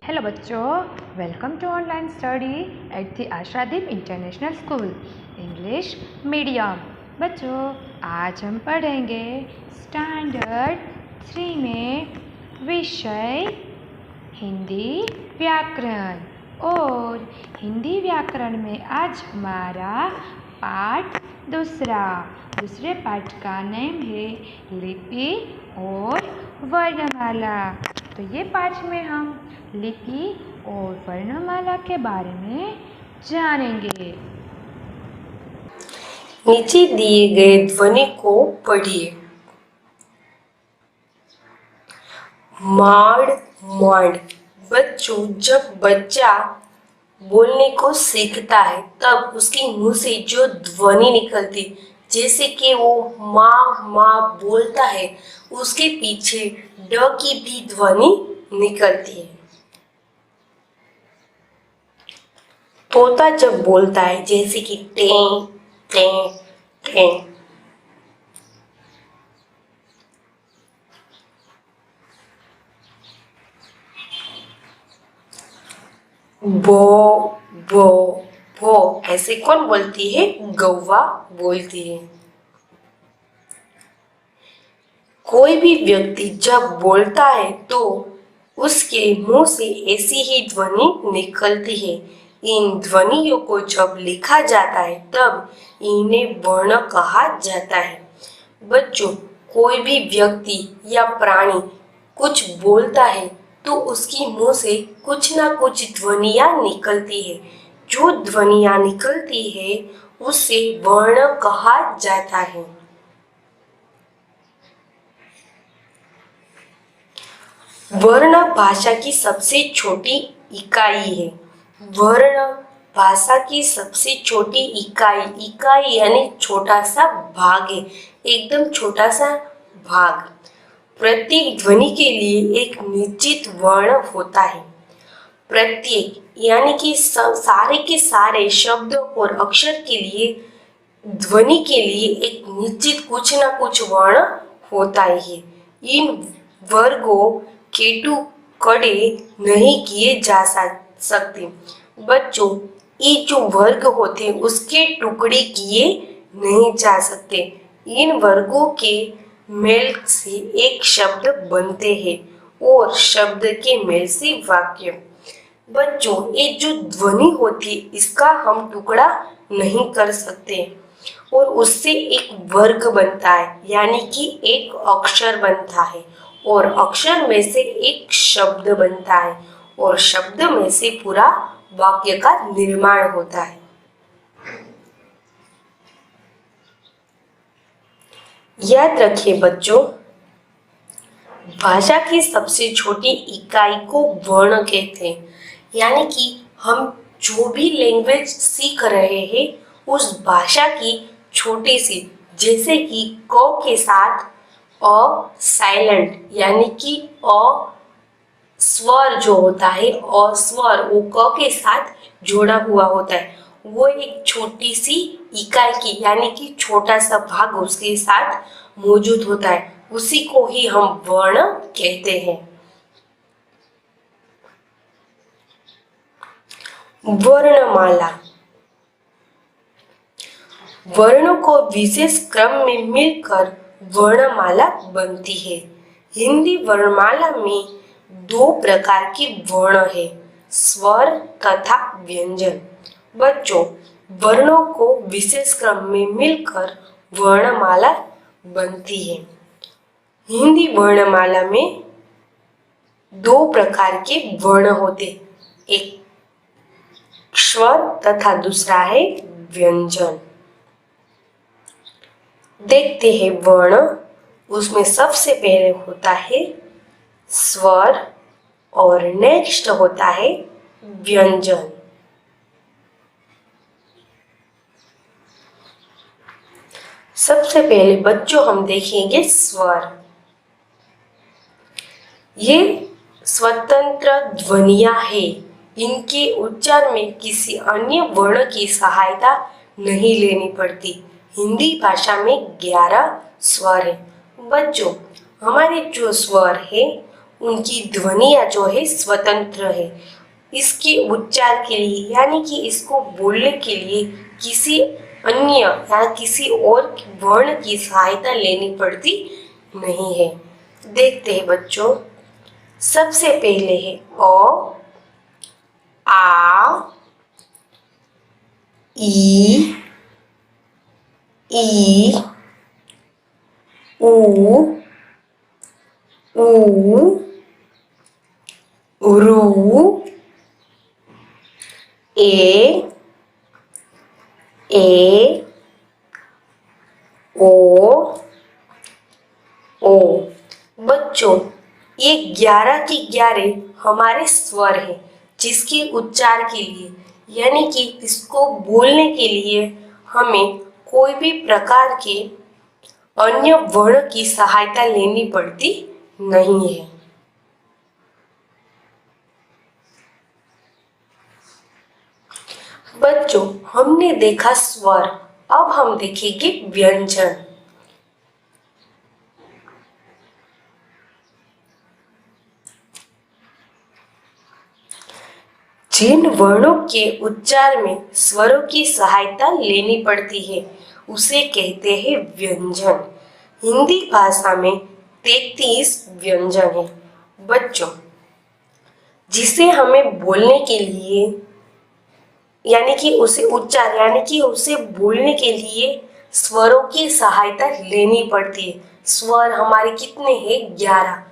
Hello बच्चों, welcome to online study at the Ashadeep international school English medium. बच्चों, आज हम पढ़ेंगे स्टैंडर्ड 3 में विषय हिंदी व्याकरण। और हिंदी व्याकरण में आज हमारा पाठ दूसरे पाठ का नेम है लिपि और वर्णमाला। तो ये पाठ में हम लिपि और वर्णमाला के बारे में जानेंगे। नीचे दिए गए ध्वनि को पढ़िए। माड़ माड़। बच्चों, जब बच्चा बोलने को सीखता है तब उसके मुंह से जो ध्वनि निकलती, जैसे कि वो माँ माँ बोलता है, उसके पीछे ड की भी ध्वनि निकलती है। तोता जब बोलता है, जैसे कि टें टें टें। बो बो बो ऐसे कौन बोलती है? गौवा बोलती है। कोई भी व्यक्ति जब बोलता है तो उसके मुंह से ऐसी ही ध्वनि निकलती है। इन ध्वनियों को जब लिखा जाता है तब इन्हें वर्ण कहा जाता है। बच्चों, कोई भी व्यक्ति या प्राणी कुछ बोलता है तो उसकी मुंह से कुछ ना कुछ ध्वनियां निकलती है। जो ध्वनियां निकलती है उसे वर्ण कहा जाता है। वर्ण भाषा की सबसे छोटी इकाई है। वर्ण भाषा की सबसे छोटी इकाई यानी छोटा सा भाग है, एकदम छोटा सा भाग। प्रत्येक ध्वनि के लिए एक निश्चित वर्ण होता है। प्रत्येक यानी कि सारे के सारे शब्द और अक्षर के लिए ध्वनि के लिए एक निश्चित कुछ ना कुछ वर्ण होता है। इन वर्गों के टुकड़े नहीं किए जा सकते। बच्चों, ये जो वर्ग होते हैं उसके टुकड़े किए नहीं जा सकते। इन वर्गों के मेल से एक शब्द बनते हैं और शब्द के मेल से वाक्य। बच्चों, ये जो ध्वनि होती है इसका हम टुकड़ा नहीं कर सकते और उससे एक वर्ग बनता है, यानी कि एक अक्षर बनता है और अक्षर में से एक शब्द बनता है और शब्द में से पूरा वाक्य का निर्माण होता है। याद रखिए बच्चों, भाषा की सबसे छोटी इकाई को वर्ण कहते हैं। यानी कि हम जो भी लैंग्वेज सीख रहे हैं उस भाषा की छोटी सी, जैसे कि क के साथ अ साइलेंट यानी कि अ स्वर जो होता है, अ स्वर वो क के साथ जोड़ा हुआ होता है, वो एक छोटी सी इकाई की यानी कि छोटा सा भाग उसके साथ मौजूद होता है, उसी को ही हम वर्ण कहते हैं। वर्णमाला। वर्णों को विशेष क्रम में मिलकर वर्णमाला बनती है। हिंदी वर्णमाला में दो प्रकार के वर्ण है, स्वर तथा व्यंजन। बच्चों, वर्णों को विशेष क्रम में मिलकर वर्णमाला बनती है। हिंदी वर्णमाला में दो प्रकार के वर्ण होते, एक स्वर तथा दूसरा है व्यंजन। देखते हैं वर्ण। उसमें सबसे पहले होता है स्वर और नेक्स्ट होता है व्यंजन। सबसे पहले बच्चों हम देखेंगे स्वर। ये स्वतंत्र ध्वनियां हैं। इनके उच्चारण में किसी अन्य वर्ण की सहायता नहीं लेनी पड़ती। हिंदी भाषा में 11 स्वर है। बच्चों, हमारे जो स्वर है उनकी ध्वनियाँ जो है स्वतंत्र है। इसके उच्चार के लिए यानी कि इसको बोलने के लिए किसी अन्य या किसी और वर्ण की सहायता लेनी पड़ती नहीं है। देखते हैं बच्चों, सबसे पहले है अ, आ, ई, ऊ, रू, ए, ओ। बच्चों, ये 11 के 11 हमारे स्वर हैं, जिसके उच्चार के लिए यानी कि इसको बोलने के लिए हमें कोई भी प्रकार के अन्य वर्ण की सहायता लेनी पड़ती नहीं है। बच्चों, हमने देखा स्वर, अब हम देखेंगे व्यंजन। जिन वर्णों के उच्चार में स्वरों की सहायता लेनी पड़ती है उसे कहते हैं व्यंजन। हिंदी भाषा में 33 व्यंजन है बच्चों, जिसे हमें बोलने के लिए यानी कि उसे उच्चार यानी कि उसे बोलने के लिए स्वरों की सहायता लेनी पड़ती है। स्वर हमारे कितने हैं? 11,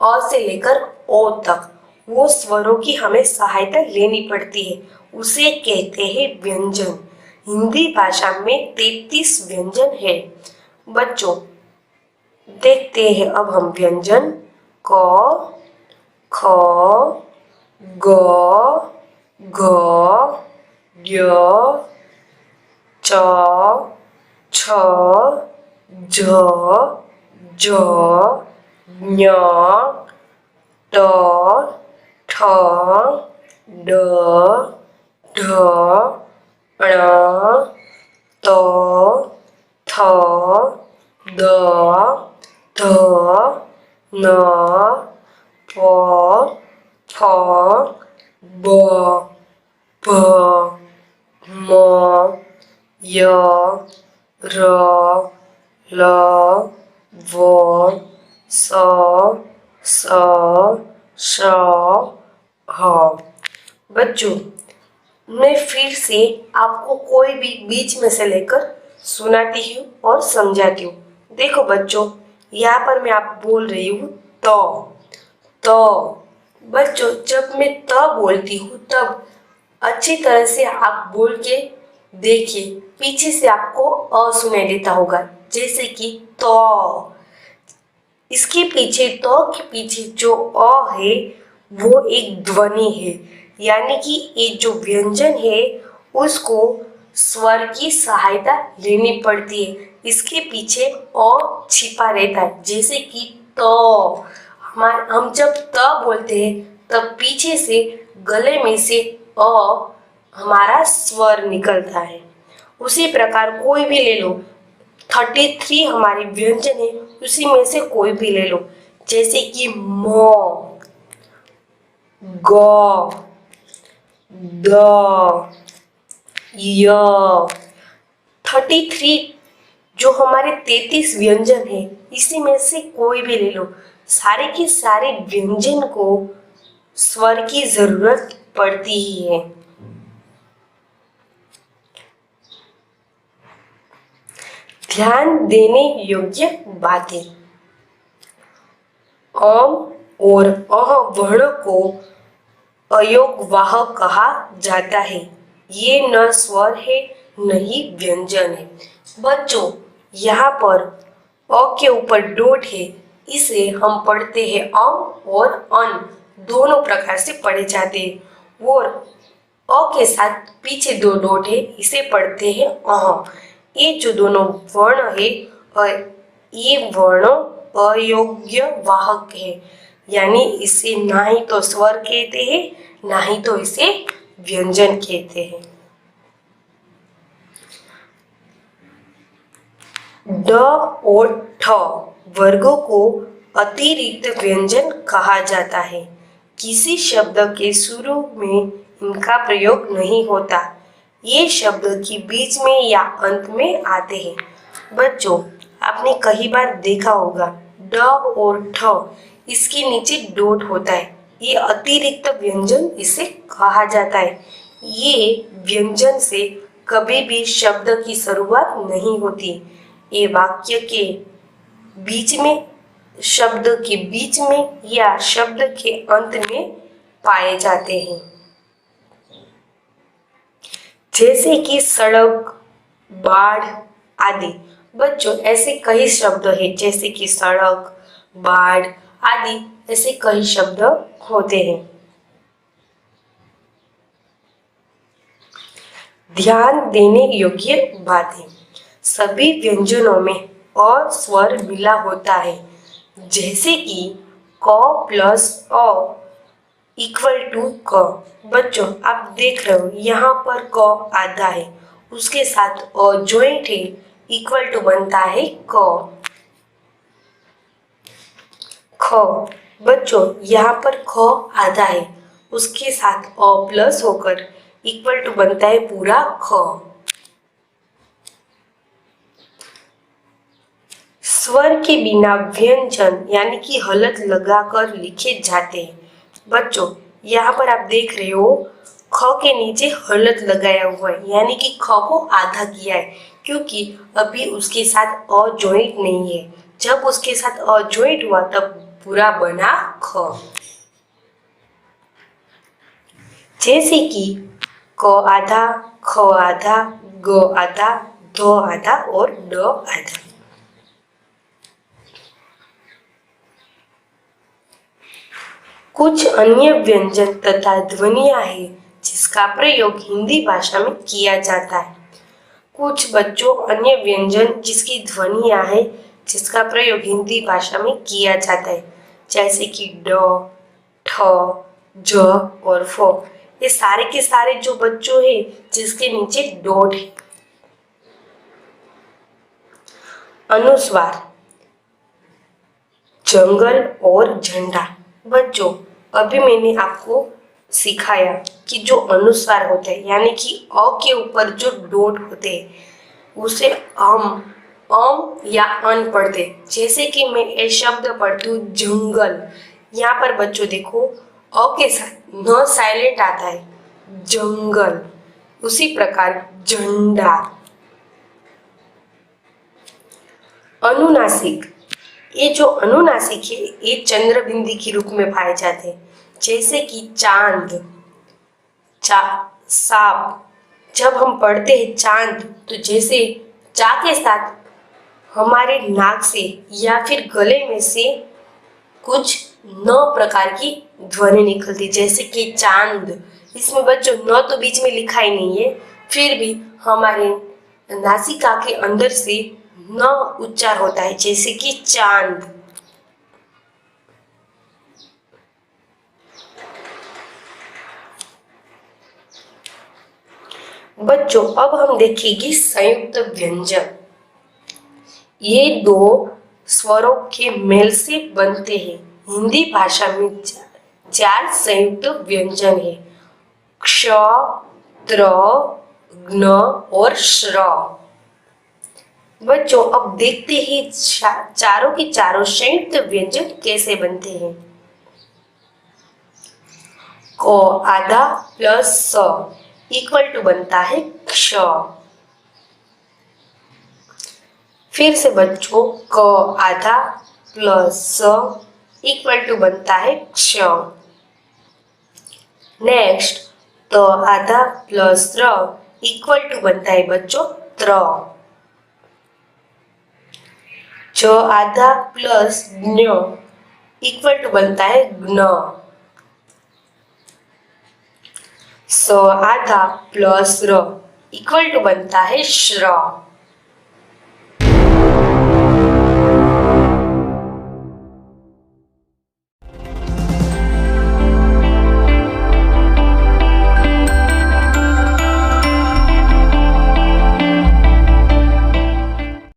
अ से लेकर ओ तक वो स्वरों की हमें सहायता लेनी पड़ती है, उसे कहते हैं व्यंजन। हिंदी भाषा में 33 व्यंजन है बच्चों। देखते हैं अब हम व्यंजन क, ख, ग, घ, य, च, छ, झ, झ, ञ, ट, ठ, ड, ढ, ण, त, थ, द, ध, न, प, फ, ब, भ, म, य, र, ल, व, स, स, श, ह। बच्चों, मैं फिर से आपको कोई भी बीच में से लेकर सुनाती हूँ और समझाती हूँ। देखो बच्चों, यहाँ पर मैं आप बोल रही हूँ तो बच्चों, जब मैं त बोलती हूँ तब अच्छी तरह से आप बोल के देखिए, पीछे से आपको अ सुनाई देता होगा, जैसे कि तो। इसके पीछे तो के पीछे जो अ है वो एक ध्वनि है, यानी कि ये जो व्यंजन है उसको स्वर की सहायता लेनी पड़ती है। इसके पीछे अ छिपा रहता है, जैसे कि तो। हम जब त बोलते हैं तब पीछे से गले में से अ हमारा स्वर निकलता है। उसी प्रकार कोई भी ले लो, 33 हमारे व्यंजन है, उसी में से कोई भी ले लो, जैसे कि म, ग, द, य। 33 जो हमारे 33 व्यंजन है, इसी में से कोई भी ले लो, सारे के सारे व्यंजन को स्वर की जरूरत पड़ती ही है। ध्यान देने योग्य बातें। अम और अह वर्ण को अयोगवाह कहा जाता है। ये न स्वर है न ही व्यंजन है। बच्चों, यहाँ पर अ के ऊपर डॉट है, इसे हम पढ़ते हैं अम और अन, दोनों प्रकार से पढ़े जाते हैं। और अ के साथ पीछे 2 डॉट है, इसे पढ़ते हैं अह। ये जो दोनों वर्ण है, ये वर्ण अयोग्य वाहक है, यानी इसे ना ही तो स्वर कहते हैं ना ही तो इसे व्यंजन कहते हैं। ड और ठ वर्गों को अतिरिक्त व्यंजन कहा जाता है। किसी शब्द के शुरू में इनका प्रयोग नहीं होता। ये शब्द के बीच में या अंत में आते हैं। बच्चों, आपने कई बार देखा होगा ड और ठ इसके नीचे डॉट होता है। ये अतिरिक्त व्यंजन इसे कहा जाता है। ये व्यंजन से कभी भी शब्द की शुरुआत नहीं होती। ये वाक्य के बीच में, शब्द के बीच में या शब्द के अंत में पाए जाते हैं। जैसे कि सड़क, बाढ़ आदि। बच्चों, ऐसे कई शब्द हैं जैसे कि सड़क, बाढ़ आदि ऐसे कई शब्द होते हैं। ध्यान देने योग्य बातें। सभी व्यंजनों में अ स्वर मिला होता है। जैसे कि क प्लस अ इक्वल टू क। बच्चों, आप देख रहे हो यहाँ पर क आधा है, उसके साथ अ ज्वाइंट है, इक्वल टू बनता है क। ख। बच्चों, यहाँ पर ख आधा है, उसके साथ अ प्लस होकर इक्वल टू बनता है पूरा ख। स्वर के बिना व्यंजन यानी कि हलत लगाकर लिखे जाते हैं। बच्चों, यहाँ पर आप देख रहे हो ख के नीचे हलत लगाया हुआ है, यानी कि ख को आधा किया है, क्योंकि अभी उसके साथ अ ज्वाइंट नहीं है। जब उसके साथ अ ज्वाइंट हुआ तब पूरा बना ख। जैसे कि क आधा, ख आधा, ग आधा, ध आधा और ड आधा। कुछ अन्य व्यंजन तथा ध्वनियां हैं जिसका प्रयोग हिंदी भाषा में किया जाता है। कुछ बच्चों अन्य व्यंजन जिसकी ध्वनियां हैं जिसका प्रयोग हिंदी भाषा में किया जाता है, जैसे कि ड, ठ, ज और फ। ये सारे के सारे जो बच्चों हैं जिसके नीचे डॉट है। अनुस्वार, जंगल और झंडा। बच्चों, अभी मैंने आपको सिखाया कि जो अनुस्वार होते हैं यानी कि अ के ऊपर जो डॉट होते हैं उसे अम या अन पढ़ते। जैसे कि मैं ये शब्द पढ़ती हूँ जंगल, यहाँ पर बच्चों देखो अ के साथ न साइलेंट आता है, जंगल। उसी प्रकार झंडा। अनुनासिक, ये जो अनुनासिक है ये चंद्र बिंदी के रूप में पाए जाते हैं, जैसे कि चांद, सांप। जब हम पढ़ते हैं चांद तो जैसे चा के साथ हमारे नाक से या फिर गले में से कुछ न प्रकार की ध्वनि निकलती, जैसे कि चांद। इसमें बच्चों न तो बीच में लिखा ही नहीं है, फिर भी हमारे नासिका के अंदर से न उच्चार होता है, जैसे कि चांद। बच्चों, अब हम देखेंगे संयुक्त व्यंजन। ये दो स्वरों के मेल से बनते हैं। हिंदी भाषा में 4 संयुक्त व्यंजन है, क्ष, त्र, ज्ञ और श्र। बच्चों, अब देखते हैं चारों के चारों संयुक्त व्यंजन कैसे बनते हैं। क आधा प्लस स इक्वल टू बनता है क्ष। फिर से बच्चों क आधा प्लस स इक्वल टू बनता है क्ष। नेक्स्ट त आधा प्लस त्र इक्वल टू बनता है बच्चों त्र। च आधा प्लस ज्ञ इक्वल टू बनता है ज्ञ। स आधा प्लस र इक्वल टू बनता है श्र।